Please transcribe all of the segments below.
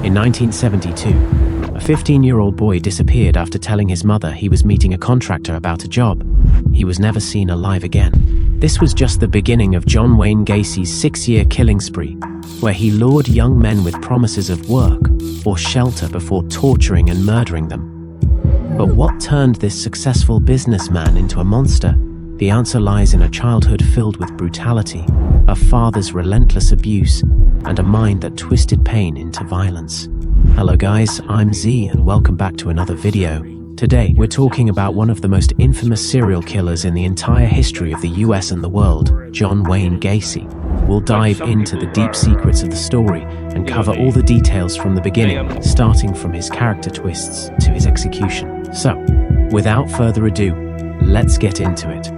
In 1972, a 15-year-old boy disappeared after telling his mother he was meeting a contractor about a job. He was never seen alive again. This was just the beginning of John Wayne Gacy's 6-year killing spree, where he lured young men with promises of work or shelter before torturing and murdering them. But what turned this successful businessman into a monster? The answer lies in a childhood filled with brutality, a father's relentless abuse, and a mind that twisted pain into violence. Hello guys, I'm Z and welcome back to another video. Today, we're talking about one of the most infamous serial killers in the entire history of the US and the world, John Wayne Gacy. We'll dive into the deep secrets of the story and cover all the details from the beginning, starting from his character twists to his execution. So, without further ado, let's get into it.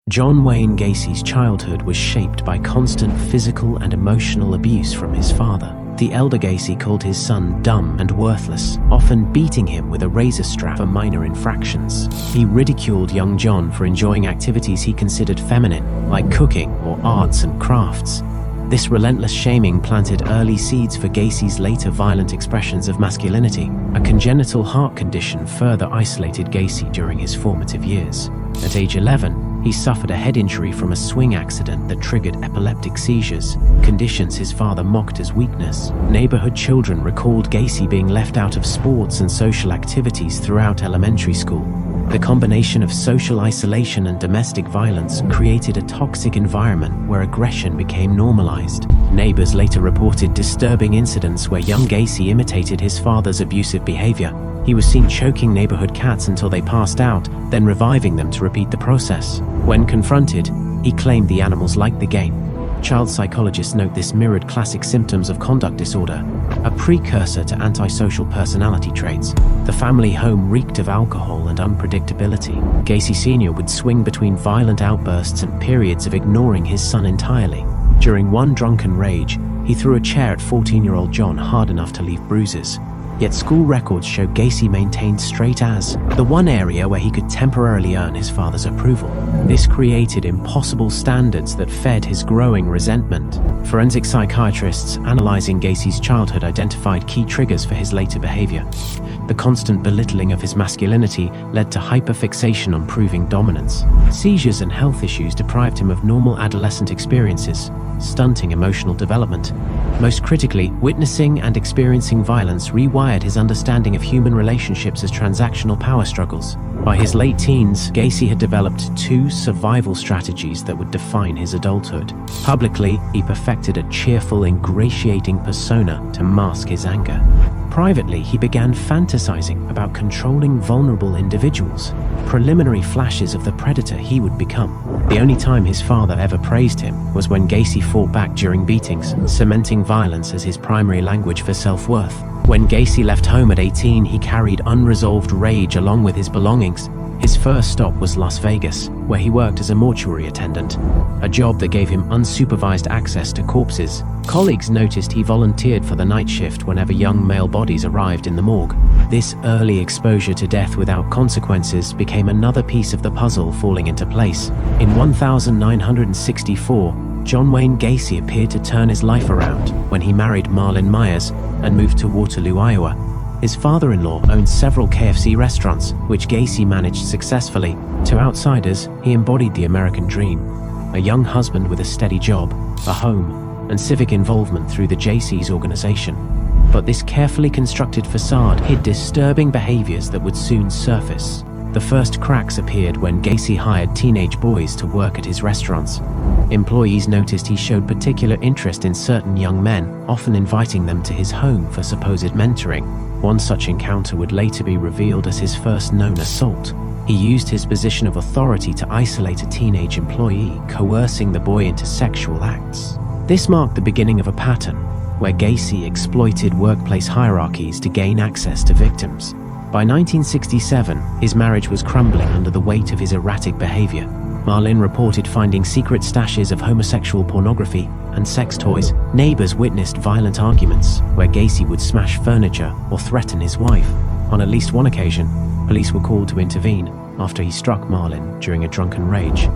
John Wayne Gacy's childhood was shaped by constant physical and emotional abuse from his father. The elder Gacy called his son dumb and worthless, often beating him with a razor strap for minor infractions. He ridiculed young John for enjoying activities he considered feminine, like cooking or arts and crafts. This relentless shaming planted early seeds for Gacy's later violent expressions of masculinity. A congenital heart condition further isolated Gacy during his formative years. At age 11, he suffered a head injury from a swing accident that triggered epileptic seizures, conditions his father mocked as weakness. Neighborhood children recalled Gacy being left out of sports and social activities throughout elementary school. The combination of social isolation and domestic violence created a toxic environment where aggression became normalized. Neighbors later reported disturbing incidents where young Gacy imitated his father's abusive behavior. He was seen choking neighborhood cats until they passed out, then reviving them to repeat the process. When confronted, he claimed the animals liked the game. Child psychologists note this mirrored classic symptoms of conduct disorder, a precursor to antisocial personality traits. The family home reeked of alcohol and unpredictability. Gacy Sr. would swing between violent outbursts and periods of ignoring his son entirely. During one drunken rage, he threw a chair at 14-year-old John hard enough to leave bruises. Yet school records show Gacy maintained straight A's, the one area where he could temporarily earn his father's approval. This created impossible standards that fed his growing resentment. Forensic psychiatrists analyzing Gacy's childhood identified key triggers for his later behavior. The constant belittling of his masculinity led to hyperfixation on proving dominance. Seizures and health issues deprived him of normal adolescent experiences, stunting emotional development. Most critically, witnessing and experiencing violence rewired his understanding of human relationships as transactional power struggles. By his late teens, Gacy had developed two survival strategies that would define his adulthood. Publicly, he perfected a cheerful, ingratiating persona to mask his anger. Privately, he began fantasizing about controlling vulnerable individuals, preliminary flashes of the predator he would become. The only time his father ever praised him was when Gacy fought back during beatings, cementing violence as his primary language for self-worth. When Gacy left home at 18, he carried unresolved rage along with his belongings. His first stop was Las Vegas, where he worked as a mortuary attendant, a job that gave him unsupervised access to corpses. Colleagues noticed he volunteered for the night shift whenever young male bodies arrived in the morgue. This early exposure to death without consequences became another piece of the puzzle falling into place. In 1964, John Wayne Gacy appeared to turn his life around when he married Marlyn Myers and moved to Waterloo, Iowa. His father-in-law owned several KFC restaurants, which Gacy managed successfully. To outsiders, he embodied the American dream, a young husband with a steady job, a home, and civic involvement through the JC's organization. But this carefully constructed facade hid disturbing behaviors that would soon surface. The first cracks appeared when Gacy hired teenage boys to work at his restaurants. Employees noticed he showed particular interest in certain young men, often inviting them to his home for supposed mentoring. One such encounter would later be revealed as his first known assault. He used his position of authority to isolate a teenage employee, coercing the boy into sexual acts. This marked the beginning of a pattern, where Gacy exploited workplace hierarchies to gain access to victims. By 1967, his marriage was crumbling under the weight of his erratic behavior. Marlyn reported finding secret stashes of homosexual pornography and sex toys. Neighbors witnessed violent arguments where Gacy would smash furniture or threaten his wife. On at least one occasion, police were called to intervene after he struck Marlyn during a drunken rage.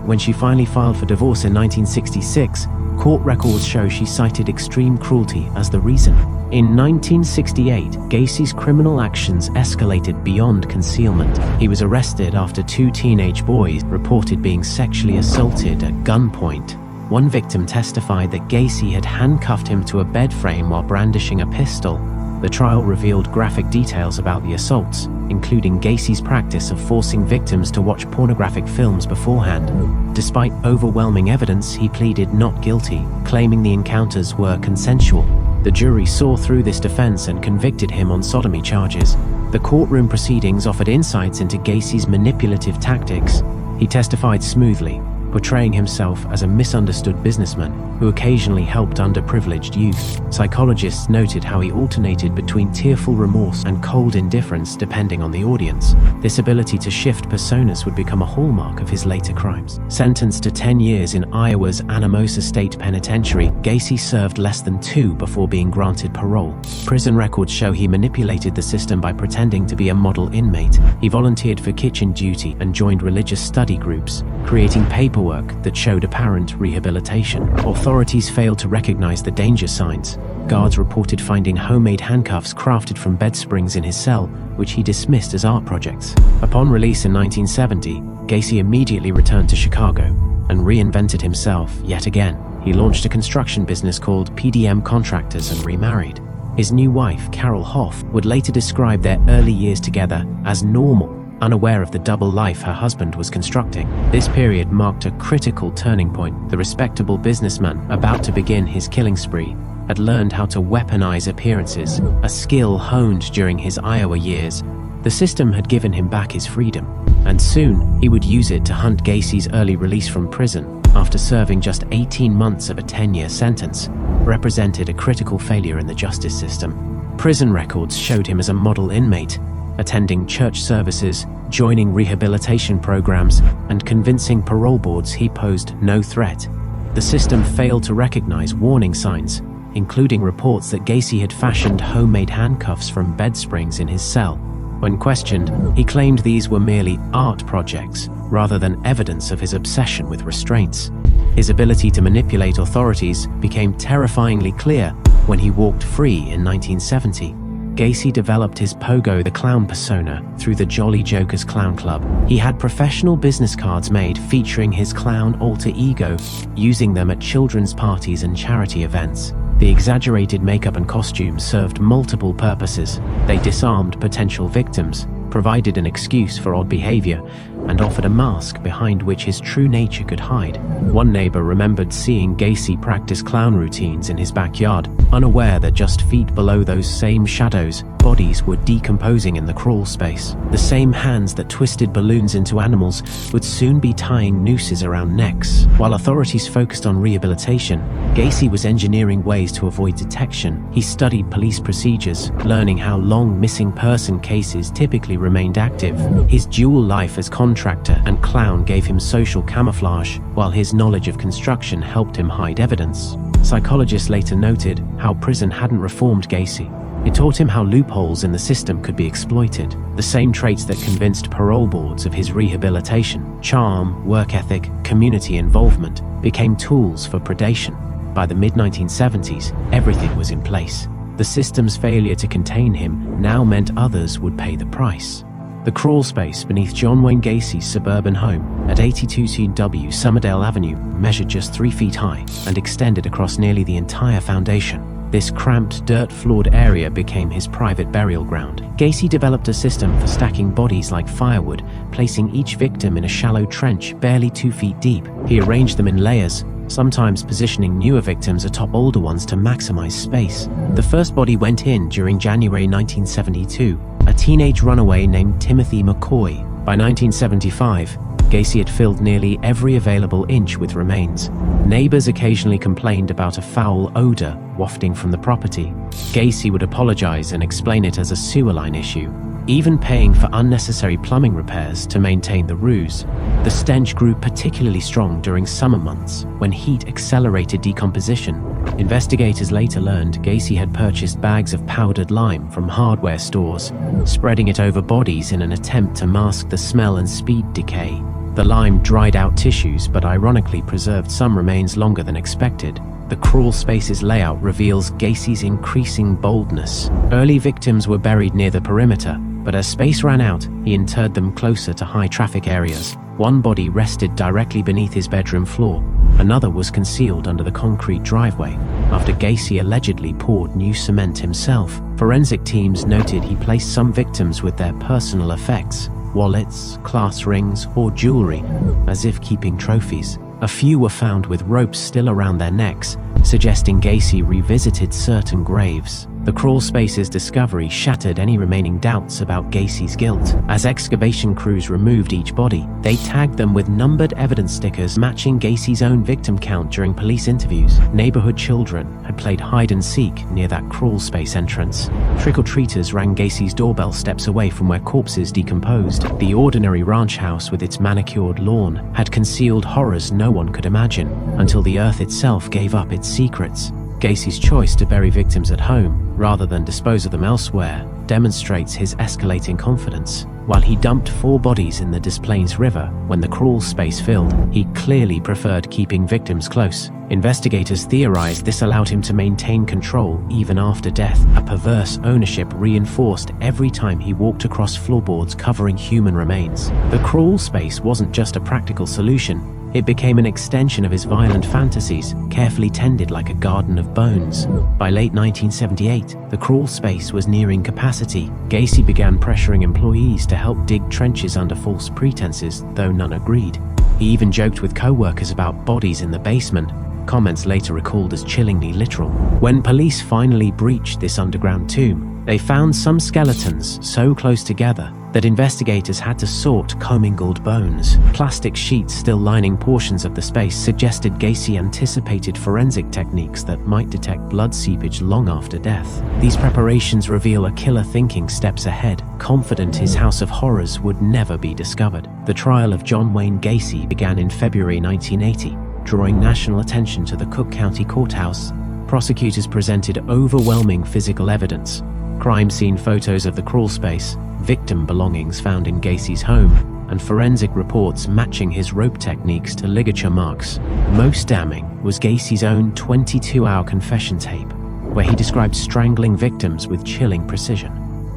When she finally filed for divorce in 1966, Court records show she cited extreme cruelty as the reason. In 1968, Gacy's criminal actions escalated beyond concealment. He was arrested after 2 teenage boys reported being sexually assaulted at gunpoint. One victim testified that Gacy had handcuffed him to a bed frame while brandishing a pistol. The trial revealed graphic details about the assaults, including Gacy's practice of forcing victims to watch pornographic films beforehand. Despite overwhelming evidence, he pleaded not guilty, claiming the encounters were consensual. The jury saw through this defense and convicted him on sodomy charges. The courtroom proceedings offered insights into Gacy's manipulative tactics. He testified smoothly, portraying himself as a misunderstood businessman who occasionally helped underprivileged youth. Psychologists noted how he alternated between tearful remorse and cold indifference depending on the audience. This ability to shift personas would become a hallmark of his later crimes. Sentenced to 10 years in Iowa's Anamosa State Penitentiary, Gacy served less than 2 before being granted parole. Prison records show he manipulated the system by pretending to be a model inmate. He volunteered for kitchen duty and joined religious study groups, creating paperwork that showed apparent rehabilitation. Authorities failed to recognize the danger signs. Guards reported finding homemade handcuffs crafted from bed springs in his cell, which he dismissed as art projects. Upon release in 1970, Gacy immediately returned to Chicago and reinvented himself yet again. He launched a construction business called PDM Contractors and remarried. His new wife, Carol Hoff, would later describe their early years together as normal, unaware of the double life her husband was constructing. This period marked a critical turning point. The respectable businessman, about to begin his killing spree, had learned how to weaponize appearances, a skill honed during his Iowa years. The system had given him back his freedom, and soon he would use it to hunt Gacy's early release from prison after serving just 18 months of a 10-year sentence, represented a critical failure in the justice system. Prison records showed him as a model inmate, attending church services, joining rehabilitation programs, and convincing parole boards he posed no threat. The system failed to recognize warning signs, including reports that Gacy had fashioned homemade handcuffs from bed springs in his cell. When questioned, he claimed these were merely art projects, rather than evidence of his obsession with restraints. His ability to manipulate authorities became terrifyingly clear when he walked free in 1970. Gacy developed his Pogo the Clown persona through the Jolly Jokers Clown Club. He had professional business cards made featuring his clown alter ego, using them at children's parties and charity events. The exaggerated makeup and costumes served multiple purposes. They disarmed potential victims, provided an excuse for odd behavior, and offered a mask behind which his true nature could hide. One neighbor remembered seeing Gacy practice clown routines in his backyard, unaware that just feet below those same shadows, bodies were decomposing in the crawl space. The same hands that twisted balloons into animals would soon be tying nooses around necks. While authorities focused on rehabilitation, Gacy was engineering ways to avoid detection. He studied police procedures, learning how long missing person cases typically remained active. His dual life as contractor and clown gave him social camouflage, while his knowledge of construction helped him hide evidence. Psychologists later noted how prison hadn't reformed Gacy. It taught him how loopholes in the system could be exploited. The same traits that convinced parole boards of his rehabilitation, charm, work ethic, community involvement, became tools for predation. By the mid-1970s, everything was in place. The system's failure to contain him now meant others would pay the price. The crawl space beneath John Wayne Gacy's suburban home at 82W Summerdale Avenue measured just 3 feet high and extended across nearly the entire foundation. This cramped, dirt-floored area became his private burial ground. Gacy developed a system for stacking bodies like firewood, placing each victim in a shallow trench barely 2 feet deep. He arranged them in layers, sometimes positioning newer victims atop older ones to maximize space. The first body went in during January 1972, a teenage runaway named Timothy McCoy. By 1975, Gacy had filled nearly every available inch with remains. Neighbors occasionally complained about a foul odor wafting from the property. Gacy would apologize and explain it as a sewer line issue, even paying for unnecessary plumbing repairs to maintain the ruse. The stench grew particularly strong during summer months, when heat accelerated decomposition. Investigators later learned Gacy had purchased bags of powdered lime from hardware stores, spreading it over bodies in an attempt to mask the smell and speed decay. The lime dried out tissues but ironically preserved some remains longer than expected. The crawl space's layout reveals Gacy's increasing boldness. Early victims were buried near the perimeter, but as space ran out, he interred them closer to high traffic areas. One body rested directly beneath his bedroom floor. Another was concealed under the concrete driveway. After Gacy allegedly poured new cement himself, forensic teams noted he placed some victims with their personal effects, wallets, class rings, or jewelry, as if keeping trophies. A few were found with ropes still around their necks, suggesting Gacy revisited certain graves. The crawl space's discovery shattered any remaining doubts about Gacy's guilt. As excavation crews removed each body, they tagged them with numbered evidence stickers matching Gacy's own victim count during police interviews. Neighborhood children had played hide and seek near that crawl space entrance. Trick-or-treaters rang Gacy's doorbell steps away from where corpses decomposed. The ordinary ranch house with its manicured lawn had concealed horrors no one could imagine, until the earth itself gave up its secrets. Gacy's choice to bury victims at home, rather than dispose of them elsewhere, demonstrates his escalating confidence. While he dumped 4 bodies in the Des Plaines River when the crawl space filled, he clearly preferred keeping victims close. Investigators theorized this allowed him to maintain control even after death. A perverse ownership reinforced every time he walked across floorboards covering human remains. The crawl space wasn't just a practical solution. It became an extension of his violent fantasies, carefully tended like a garden of bones. By late 1978, the crawl space was nearing capacity. Gacy began pressuring employees to help dig trenches under false pretenses, though none agreed. He even joked with co-workers about bodies in the basement, comments later recalled as chillingly literal. When police finally breached this underground tomb, they found some skeletons so close together that investigators had to sort commingled bones. Plastic sheets still lining portions of the space suggested Gacy anticipated forensic techniques that might detect blood seepage long after death. These preparations reveal a killer thinking steps ahead, confident his house of horrors would never be discovered. The trial of John Wayne Gacy began in February 1980, drawing national attention to the Cook County Courthouse. Prosecutors presented overwhelming physical evidence: crime scene photos of the crawl space, victim belongings found in Gacy's home, and forensic reports matching his rope techniques to ligature marks. Most damning was Gacy's own 22-hour confession tape, where he described strangling victims with chilling precision.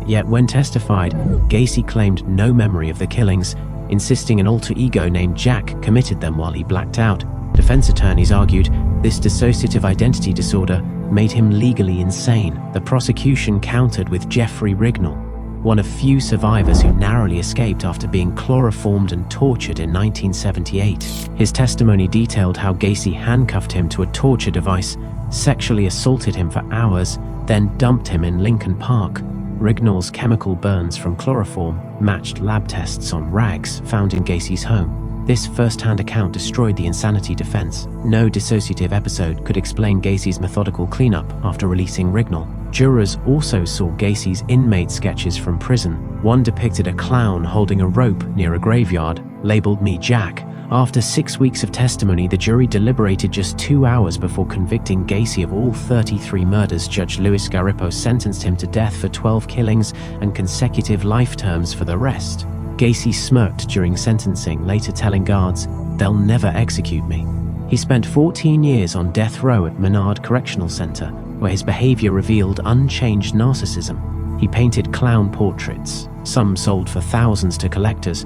Yet when testified, Gacy claimed no memory of the killings, insisting an alter ego named Jack committed them while he blacked out. Defense attorneys argued this dissociative identity disorder made him legally insane. The prosecution countered with Jeffrey Rignall, one of few survivors who narrowly escaped after being chloroformed and tortured in 1978. His testimony detailed how Gacy handcuffed him to a torture device, sexually assaulted him for hours, then dumped him in Lincoln Park. Rignall's chemical burns from chloroform matched lab tests on rags found in Gacy's home. This first-hand account destroyed the insanity defense. No dissociative episode could explain Gacy's methodical cleanup after releasing Rignall. Jurors also saw Gacy's inmate sketches from prison. One depicted a clown holding a rope near a graveyard, labeled "Me Jack." After 6 weeks of testimony, the jury deliberated just 2 hours before convicting Gacy of all 33 murders. Judge Louis Garippo sentenced him to death for 12 killings and consecutive life terms for the rest. Gacy smirked during sentencing, later telling guards, "They'll never execute me." He spent 14 years on death row at Menard Correctional Center, where his behavior revealed unchanged narcissism. He painted clown portraits, some sold for thousands to collectors,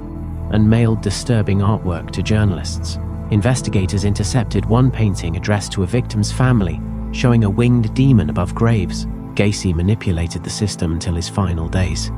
and mailed disturbing artwork to journalists. Investigators intercepted one painting addressed to a victim's family, showing a winged demon above graves. Gacy manipulated the system until his final days.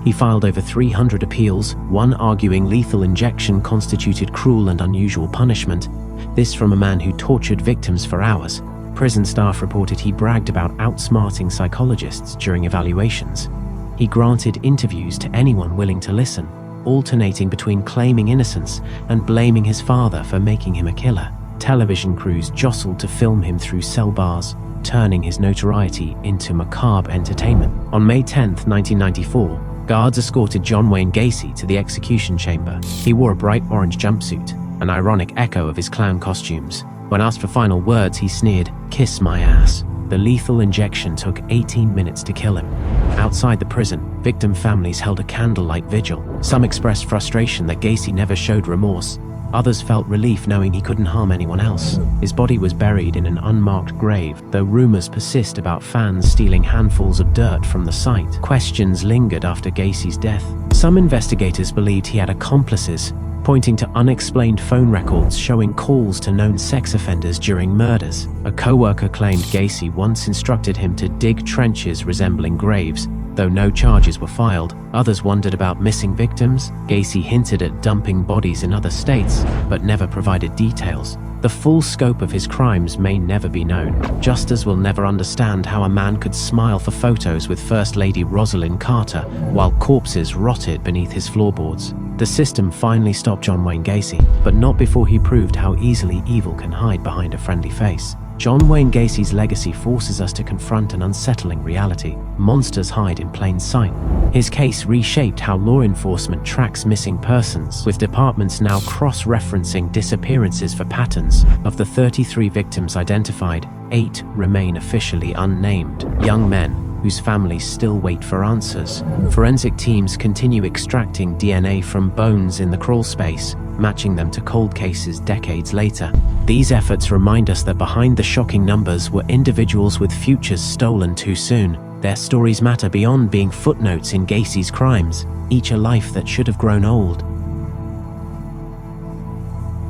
He filed over 300 appeals, one arguing lethal injection constituted cruel and unusual punishment. This from a man who tortured victims for hours. Prison staff reported he bragged about outsmarting psychologists during evaluations. He granted interviews to anyone willing to listen, alternating between claiming innocence and blaming his father for making him a killer. Television crews jostled to film him through cell bars, turning his notoriety into macabre entertainment. On May 10, 1994, guards escorted John Wayne Gacy to the execution chamber. He wore a bright orange jumpsuit, an ironic echo of his clown costumes. When asked for final words, he sneered, "Kiss my ass." The lethal injection took 18 minutes to kill him. Outside the prison, victim families held a candlelight vigil. Some expressed frustration that Gacy never showed remorse. Others felt relief knowing he couldn't harm anyone else. His body was buried in an unmarked grave, though rumors persist about fans stealing handfuls of dirt from the site. Questions lingered after Gacy's death. Some investigators believed he had accomplices, pointing to unexplained phone records showing calls to known sex offenders during murders. A co-worker claimed Gacy once instructed him to dig trenches resembling graves, though no charges were filed. Others wondered about missing victims. Gacy hinted at dumping bodies in other states, but never provided details. The full scope of his crimes may never be known. Justice will never understand how a man could smile for photos with First Lady Rosalind Carter while corpses rotted beneath his floorboards. The system finally stopped John Wayne Gacy, but not before he proved how easily evil can hide behind a friendly face. John Wayne Gacy's legacy forces us to confront an unsettling reality. Monsters hide in plain sight. His case reshaped how law enforcement tracks missing persons, with departments now cross-referencing disappearances for patterns. Of the 33 victims identified, 8 remain officially unnamed. Young men whose families still wait for answers. Forensic teams continue extracting DNA from bones in the crawl space, matching them to cold cases decades later. These efforts remind us that behind the shocking numbers were individuals with futures stolen too soon. Their stories matter beyond being footnotes in Gacy's crimes, each a life that should have grown old.